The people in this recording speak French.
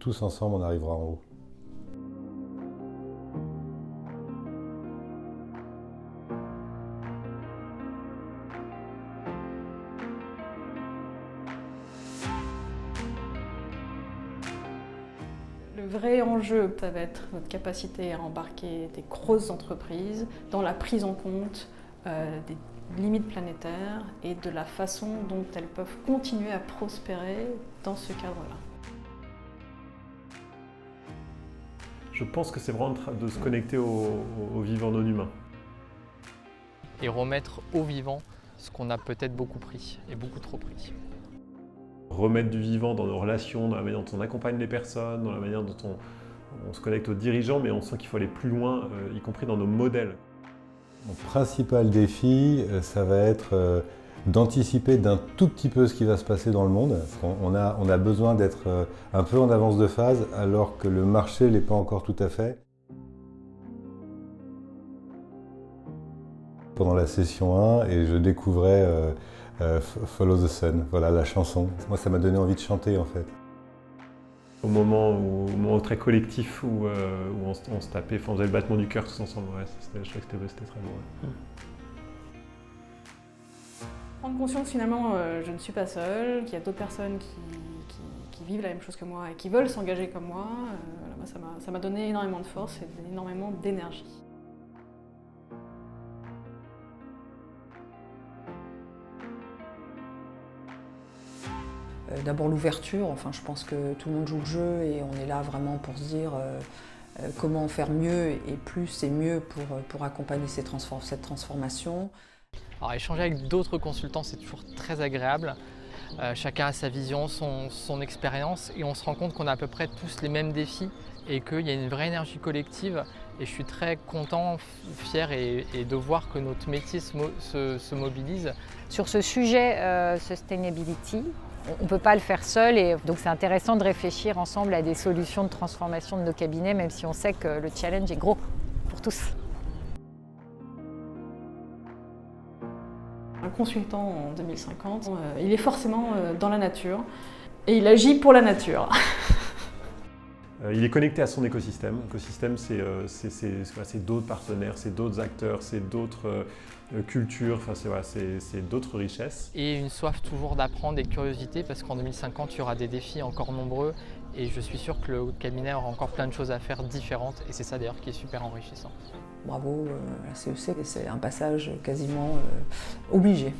tous ensemble on arrivera en haut. Le vrai enjeu, ça va être notre capacité à embarquer des grosses entreprises dans la prise en compte des limites planétaires et de la façon dont elles peuvent continuer à prospérer dans ce cadre-là. Je pense que c'est vraiment de se connecter au vivant non humain. Et remettre au vivant ce qu'on a peut-être beaucoup pris, et beaucoup trop pris. Remettre du vivant dans nos relations, dans la manière dont on accompagne les personnes, dans la manière dont on se connecte aux dirigeants, mais on sent qu'il faut aller plus loin, y compris dans nos modèles. Mon principal défi, ça va être d'anticiper d'un tout petit peu ce qui va se passer dans le monde. On a besoin d'être un peu en avance de phase, alors que le marché ne l'est pas encore tout à fait. Pendant la session 1, et je découvrais Follow the Sun, voilà la chanson. Moi, ça m'a donné envie de chanter en fait. Au moment très collectif où on se tapait, on faisait le battement du cœur tous ensemble, ouais, je trouvais que c'était très beau. Ouais. Prendre conscience finalement, je ne suis pas seule, qu'il y a d'autres personnes qui vivent la même chose que moi et qui veulent s'engager comme moi, ça m'a donné énormément de force et énormément d'énergie. D'abord l'ouverture, enfin je pense que tout le monde joue le jeu et on est là vraiment pour se dire comment faire mieux et plus et mieux pour accompagner cette transformation. Alors échanger avec d'autres consultants, c'est toujours très agréable. Chacun a sa vision, son expérience et on se rend compte qu'on a à peu près tous les mêmes défis et qu'il y a une vraie énergie collective. Et je suis très content, fier et de voir que notre métier se mobilise. Sur ce sujet sustainability, on ne peut pas le faire seul et donc c'est intéressant de réfléchir ensemble à des solutions de transformation de nos cabinets, même si on sait que le challenge est gros pour tous. Un consultant en 2050, il est forcément dans la nature et il agit pour la nature. Il est connecté à son écosystème. L'écosystème, c'est d'autres partenaires, c'est d'autres acteurs, c'est d'autres cultures, enfin, c'est d'autres richesses. Et une soif toujours d'apprendre et de curiosité parce qu'en 2050, il y aura des défis encore nombreux et je suis sûr que le cabinet aura encore plein de choses à faire différentes et c'est ça d'ailleurs qui est super enrichissant. Bravo, la CEC, c'est un passage quasiment obligé.